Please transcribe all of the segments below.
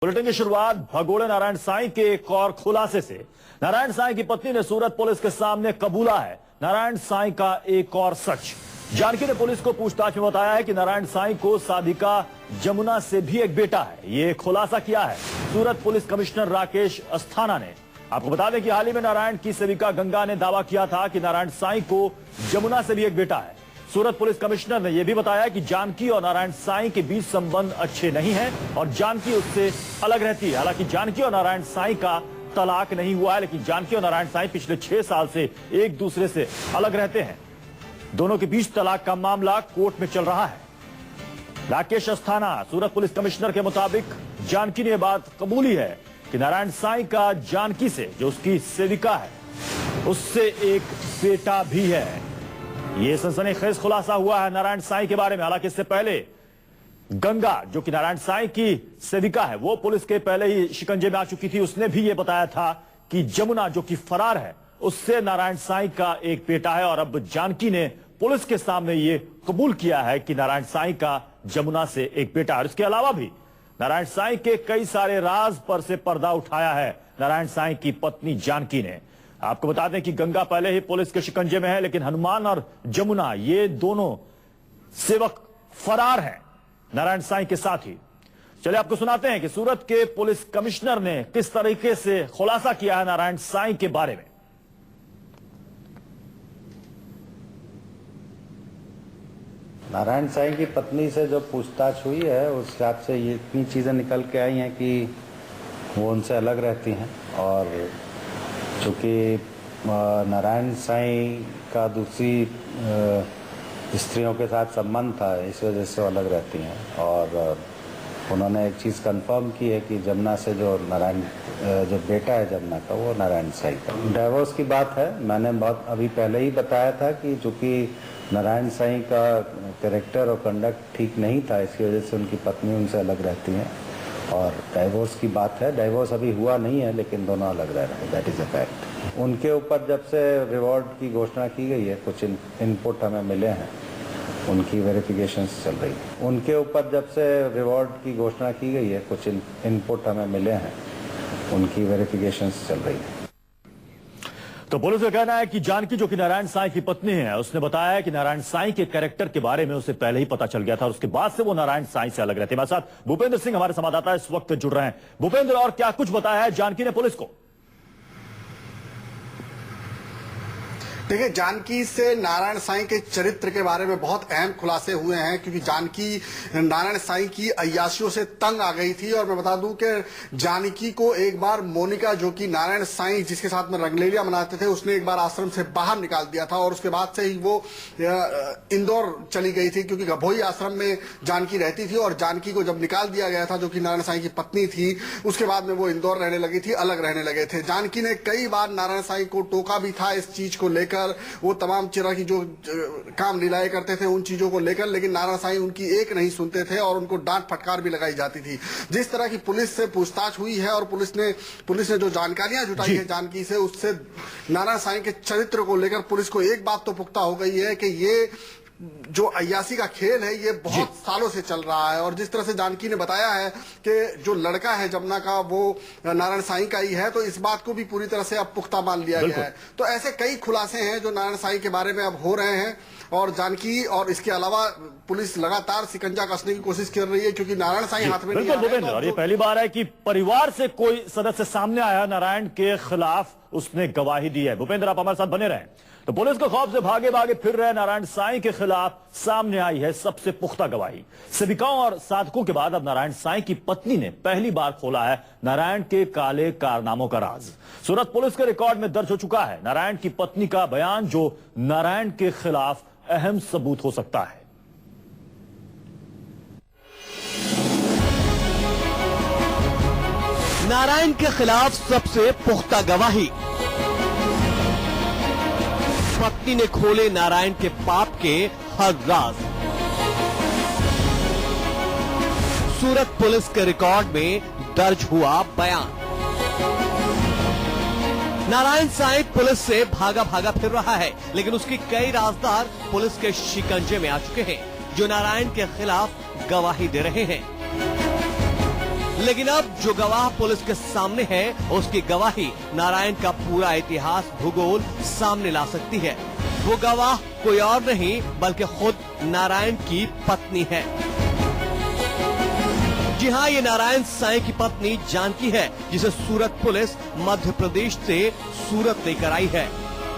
Bulletin की शुरुआत भगोड़े नारायण साईं के एक और खुलासे से। नारायण साईं की पत्नी ने सूरत पुलिस के सामने कबूला है नारायण साईं का एक और सच। जानकी ने पुलिस को पूछताछ में बताया है कि नारायण साईं को साधिका जमुना से भी एक बेटा है। ये खुलासा किया है सूरत पुलिस कमिश्नर राकेश अस्थाना ने। आपको बता दें कि हाल ही में नारायण की सेविका गंगा ने दावा किया था कि नारायण साईं को जमुना से भी एक बेटा है। सूरत पुलिस कमिश्नर ने यह भी बताया कि जानकी और नारायण साईं के बीच संबंध अच्छे नहीं हैं और जानकी उससे अलग रहती है। हालांकि जानकी और नारायण साईं का तलाक नहीं हुआ है, लेकिन जानकी और नारायण साईं पिछले 6 साल से एक दूसरे से अलग रहते हैं। दोनों के बीच तलाक का मामला कोर्ट में चल रहा है। राकेश अस्थाना सूरत पुलिस कमिश्नर के मुताबिक जानकी ने यह बात कबूली है कि नारायण साईं का जानकी से, जो उसकी सेविका है, उससे एक बेटा भी है। ये सनसनीखेज खुलासा हुआ है नारायण साईं के बारे में। हालांकि इससे पहले गंगा, जो कि नारायण साईं की सेविका है, वो पुलिस के पहले ही शिकंजे में आ चुकी थी। उसने भी ये बताया था कि जमुना, जो कि फरार है, उससे नारायण साईं का एक बेटा है। और अब जानकी ने पुलिस के सामने ये कबूल किया है कि नारायण साईं का जमुना से एक बेटा है। इसके अलावा भी नारायण साईं के कई सारे राज पर से पर्दा उठाया है नारायण साईं की पत्नी जानकी ने। आपको बता दें कि गंगा पहले ही पुलिस के शिकंजे में है, लेकिन हनुमान और जमुना, ये दोनों सेवक फरार हैं नारायण साईं के साथ ही। चलिए आपको सुनाते हैं कि सूरत के पुलिस कमिश्नर ने किस तरीके से खुलासा किया है नारायण साईं के बारे में। नारायण साईं की पत्नी से जो पूछताछ हुई है, उस हिसाब से ये इतनी चीजें निकल के आई हैं कि वो उनसे अलग रहती हैं। और चूँकि नारायण साईं का दूसरी स्त्रियों के साथ संबंध था, इस वजह से वो अलग रहती हैं। और उन्होंने एक चीज़ कंफर्म की है कि जमुना से जो बेटा है जमुना का, वो नारायण साईं का। डाइवोर्स की बात है। मैंने बहुत अभी पहले ही बताया था कि चूँकि नारायण साईं का कैरेक्टर और कंडक्ट ठीक नहीं था, इसकी वजह से उनकी पत्नी उनसे अलग रहती हैं। और डाइवोर्स की बात है। डाइवोर्स अभी हुआ नहीं है, लेकिन दोनों अलग रह रहे हैं, दैट इज अ फैक्ट। उनके ऊपर जब से रिवॉर्ड की घोषणा की गई है, कुछ इनपुट हमें मिले हैं, उनकी वेरिफिकेशंस चल रही है। उनके ऊपर जब से रिवॉर्ड की घोषणा की गई है, कुछ इनपुट हमें मिले हैं, उनकी वेरिफिकेशंस चल रही है। तो पुलिस का कहना है कि जानकी, जो कि नारायण साईं की पत्नी है, उसने बताया है कि नारायण साईं के कैरेक्टर के बारे में उसे पहले ही पता चल गया था और उसके बाद से वो नारायण साईं से अलग रहते हैं। हमारे साथ भूपेंद्र सिंह, हमारे संवाददाता, इस वक्त जुड़ रहे हैं। भूपेंद्र, और क्या कुछ बताया है जानकी ने पुलिस को? देखिए, जानकी से नारायण साईं के चरित्र के बारे में बहुत अहम खुलासे हुए हैं, क्योंकि जानकी नारायण साईं की अय्याशियों से तंग आ गई थी। और मैं बता दूं कि जानकी को एक बार मोनिका, जो कि नारायण साईं जिसके साथ में रंगलेलिया मनाते थे, उसने एक बार आश्रम से बाहर निकाल दिया था। और उसके बाद से ही वो इंदौर चली गई थी, क्योंकि गभोई आश्रम में जानकी रहती थी। और जानकी को जब निकाल दिया गया था, जो कि नारायण साईं की पत्नी थी, उसके बाद में वो इंदौर रहने लगी थी, अलग रहने लगे थे। जानकी ने कई बार नारायण साईं को टोका भी था इस चीज को लेकर, वो तमाम तरह की जो काम लीलाएं करते थे उन चीजों को लेकर, लेकिन नारायण साईं उनकी एक नहीं सुनते थे और उनको डांट फटकार भी लगाई जाती थी। जिस तरह की पुलिस से पूछताछ हुई है और पुलिस ने जो जानकारियां जुटाई है जानकी से, उससे नारायण साईं के चरित्र को लेकर पुलिस को एक बात तो पुख्ता हो गई है कि ये जो अय्यासी का खेल है, ये बहुत सालों से चल रहा है। और जिस तरह से जानकी ने बताया है कि जो लड़का है जमुना का, वो नारायण साईं का ही है, तो इस बात को भी पूरी तरह से अब पुख्ता मान लिया गया है। तो ऐसे कई खुलासे हैं जो नारायण साईं के बारे में अब हो रहे हैं। और जानकी और इसके अलावा पुलिस लगातार शिकंजा कसने की कोशिश कर रही है, क्योंकि नारायण साईं हाथ में नहीं आ रहे हैं। और ये पहली बार है कि परिवार से कोई सदस्य सामने आया नारायण के खिलाफ, उसने गवाही दी है। भूपेंद्र, आप हमारे साथ बने रहें। तो पुलिस को खौफ से भागे भागे फिर रहे नारायण साईं के खिलाफ सामने आई है सबसे पुख्ता गवाही। सेविकाओं और साधकों के बाद अब नारायण साईं की पत्नी ने पहली बार खोला है नारायण के काले कारनामों का राज। सूरत पुलिस के रिकॉर्ड में दर्ज हो चुका है नारायण की पत्नी का बयान, जो नारायण के खिलाफ अहम सबूत हो सकता है। नारायण के खिलाफ सबसे पुख्ता गवाही। पत्नी ने खोले नारायण के पाप के हर राज। सूरत पुलिस के रिकॉर्ड में दर्ज हुआ बयान। नारायण साईं पुलिस से भागा भागा फिर रहा है, लेकिन उसके कई राजदार पुलिस के शिकंजे में आ चुके हैं, जो नारायण के खिलाफ गवाही दे रहे हैं। लेकिन अब जो गवाह पुलिस के सामने है, उसकी गवाही नारायण का पूरा इतिहास, भूगोल सामने ला सकती है। वो गवाह कोई और नहीं बल्कि खुद नारायण की पत्नी है। जी हाँ, ये नारायण साईं की पत्नी जानकी है, जिसे सूरत पुलिस मध्य प्रदेश से सूरत लेकर आई है,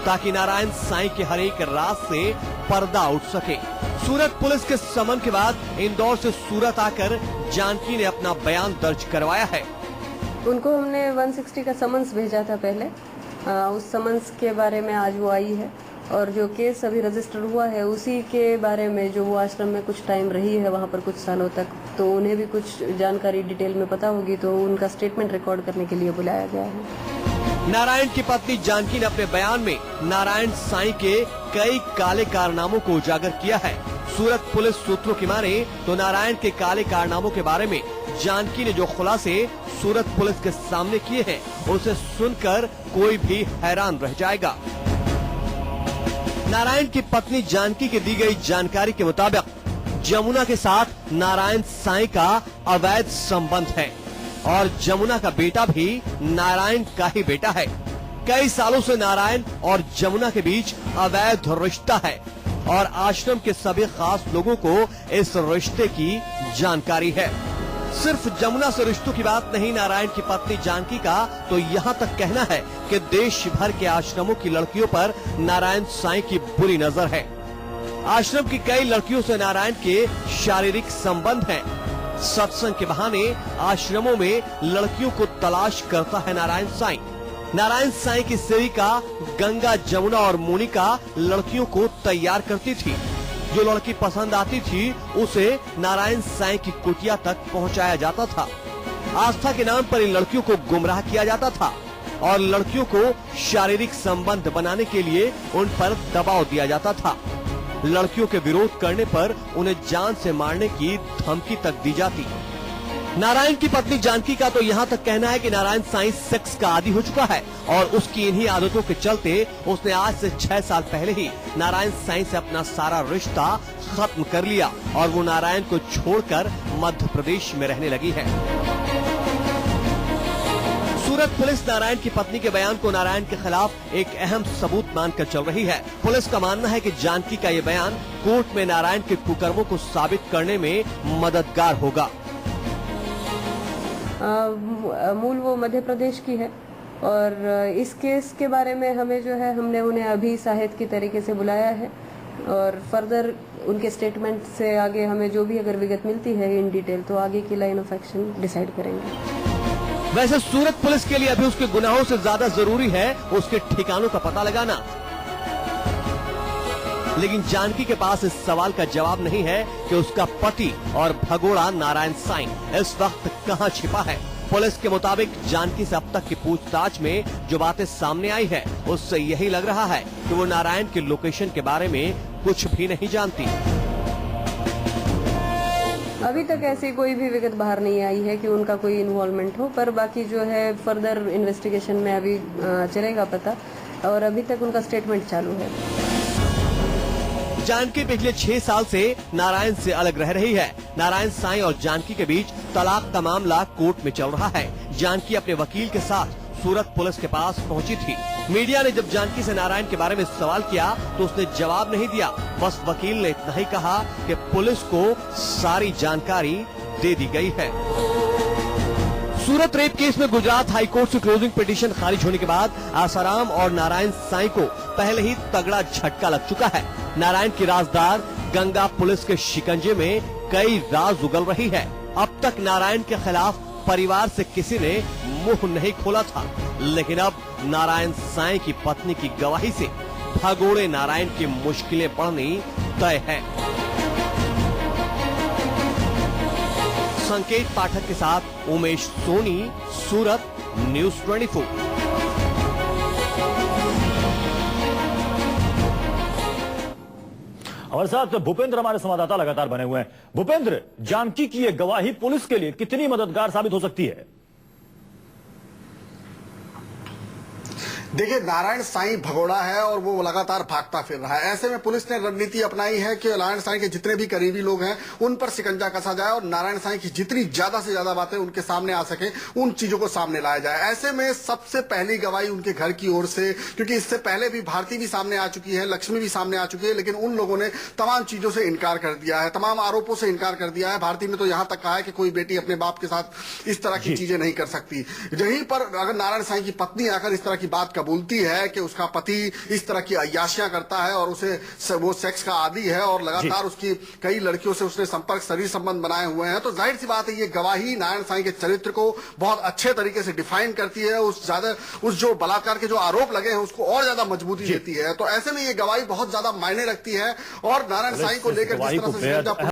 ताकि नारायण साईं के हर एक राज से पर्दा उठ सके। सूरत पुलिस के समन के बाद इंदौर से सूरत आकर जानकी ने अपना बयान दर्ज करवाया है। उनको हमने 160 का समन्स भेजा था पहले। उस समन्स के बारे में आज वो आई है, और जो केस अभी रजिस्टर हुआ है उसी के बारे में, जो वो आश्रम में कुछ टाइम रही है वहाँ पर कुछ सालों तक, तो उन्हें भी कुछ जानकारी डिटेल में पता होगी, तो उनका स्टेटमेंट रिकॉर्ड करने के लिए बुलाया गया है। नारायण की पत्नी जानकी ने अपने बयान में नारायण साईं के कई काले कारनामों को उजागर किया है। सूरत पुलिस सूत्रों की माने तो नारायण के काले कारनामों के बारे में जानकी ने जो खुलासे सूरत पुलिस के सामने किए हैं, उसे सुनकर कोई भी हैरान रह जाएगा। नारायण की पत्नी जानकी की दी गई जानकारी के मुताबिक जमुना के साथ नारायण साईं का अवैध संबंध है, और जमुना का बेटा भी नारायण का ही बेटा है। कई सालों से नारायण और जमुना के बीच अवैध रिश्ता है, और आश्रम के सभी खास लोगों को इस रिश्ते की जानकारी है। सिर्फ जमुना से रिश्तों की बात नहीं, नारायण की पत्नी जानकी का तो यहाँ तक कहना है कि देश भर के आश्रमों की लड़कियों पर नारायण साईं की बुरी नजर है। आश्रम की कई लड़कियों से नारायण के शारीरिक संबंध हैं। सत्संग के बहाने आश्रमों में लड़कियों को तलाश करता है नारायण साईं। नारायण साईं की सेविका गंगा, जमुना और मोनिका लड़कियों को तैयार करती थी। जो लड़की पसंद आती थी उसे नारायण साईं की कुटिया तक पहुंचाया जाता था। आस्था के नाम पर इन लड़कियों को गुमराह किया जाता था, और लड़कियों को शारीरिक संबंध बनाने के लिए उन पर दबाव दिया जाता था। लड़कियों के विरोध करने पर उन्हें जान से मारने की धमकी तक दी जाती। नारायण की पत्नी जानकी का तो यहाँ तक कहना है कि नारायण साईं सेक्स का आदी हो चुका है, और उसकी इन्हीं आदतों के चलते उसने आज से 6 साल पहले ही नारायण साईं से अपना सारा रिश्ता खत्म कर लिया, और वो नारायण को छोड़कर मध्य प्रदेश में रहने लगी है। सूरत पुलिस नारायण की पत्नी के बयान को नारायण के खिलाफ एक अहम सबूत मानकर चल रही है। पुलिस का मानना है कि जानकी का ये बयान कोर्ट में नारायण के कुकर्मों को साबित करने में मददगार होगा। मूल वो मध्य प्रदेश की है, और इस केस के बारे में हमें जो है, हमने उन्हें अभी साहिद की तरीके से बुलाया है, और फर्दर उनके स्टेटमेंट से आगे हमें जो भी अगर विगत मिलती है इन डिटेल, तो आगे की लाइन ऑफ एक्शन डिसाइड करेंगे। वैसे सूरत पुलिस के लिए अभी उसके गुनाहों से ज्यादा जरूरी है उसके ठिकानों का पता लगाना। लेकिन जानकी के पास इस सवाल का जवाब नहीं है कि उसका पति और भगोड़ा नारायण साईं इस वक्त कहां छिपा है। पुलिस के मुताबिक जानकी से अब तक की पूछताछ में जो बातें सामने आई है, उससे यही लग रहा है कि वो नारायण के लोकेशन के बारे में कुछ भी नहीं जानती। अभी तक ऐसी कोई भी विगत बाहर नहीं आई है कि उनका कोई इन्वॉल्वमेंट हो, पर बाकी जो है फर्दर इन्वेस्टिगेशन में अभी चलेगा पता, और अभी तक उनका स्टेटमेंट चालू है। जानकी पिछले 6 साल से नारायण से अलग रह रही है। नारायण साईं और जानकी के बीच तलाक का मामला कोर्ट में चल रहा है। जानकी अपने वकील के साथ सूरत पुलिस के पास पहुंची थी। मीडिया ने जब जानकी से नारायण के बारे में सवाल किया तो उसने जवाब नहीं दिया। बस वकील ने इतना ही कहा कि पुलिस को सारी जानकारी दे दी गई है। सूरत रेप केस में गुजरात हाईकोर्ट से क्लोजिंग पिटीशन खारिज होने के बाद आसाराम और नारायण साईं को पहले ही तगड़ा झटका लग चुका है। नारायण की राजदार गंगा पुलिस के शिकंजे में कई राज उगल रही है। अब तक नारायण के खिलाफ परिवार से किसी ने मुंह नहीं खोला था, लेकिन अब नारायण साईं की पत्नी की गवाही से भगोड़े नारायण की मुश्किलें बढ़नी तय है। संकेत पाठक के साथ उमेश सोनी, सूरत, न्यूज़ 24। हमारे साथ भूपेंद्र हमारे संवाददाता लगातार बने हुए हैं। भूपेंद्र, जानकी की ये गवाही पुलिस के लिए कितनी मददगार साबित हो सकती है? देखिए, नारायण साईं भगोड़ा है और वो लगातार भागता फिर रहा है। ऐसे में पुलिस ने रणनीति अपनाई है कि नारायण साईं के जितने भी करीबी लोग हैं उन पर शिकंजा कसा जाए और नारायण साईं की जितनी ज्यादा से ज्यादा बातें उनके सामने आ सके उन चीजों को सामने लाया जाए। ऐसे में सबसे पहली गवाही उनके घर की ओर से, क्योंकि इससे पहले भी भारती भी सामने आ चुकी है, लक्ष्मी भी सामने आ चुकी है, लेकिन उन लोगों ने तमाम चीजों से इनकार कर दिया है, तमाम आरोपों से इनकार कर दिया है। भारती ने तो यहां तक कहा है कि कोई बेटी अपने बाप के साथ इस तरह की चीजें नहीं कर सकती। यहीं पर अगर नारायण साईं की पत्नी आकर इस तरह की बात कबूलती है कि उसका पति इस तरह की अय्याशियां करता है और उसे वो सेक्स का आदी है और लगातार उसकी कई लड़कियों से उसने संपर्क, शरीर संबंध बनाए हुए हैं, तो जाहिर सी बात है ये गवाही नारायण साईं के चरित्र को बहुत अच्छे तरीके से डिफाइन करती है, उस जो बलात्कार के जो आरोप लगे हैं उसको और ज्यादा मजबूती देती है। तो ऐसे में ये गवाही बहुत ज्यादा मायने रखती है और नारायण साईं को लेकर जिस तरह से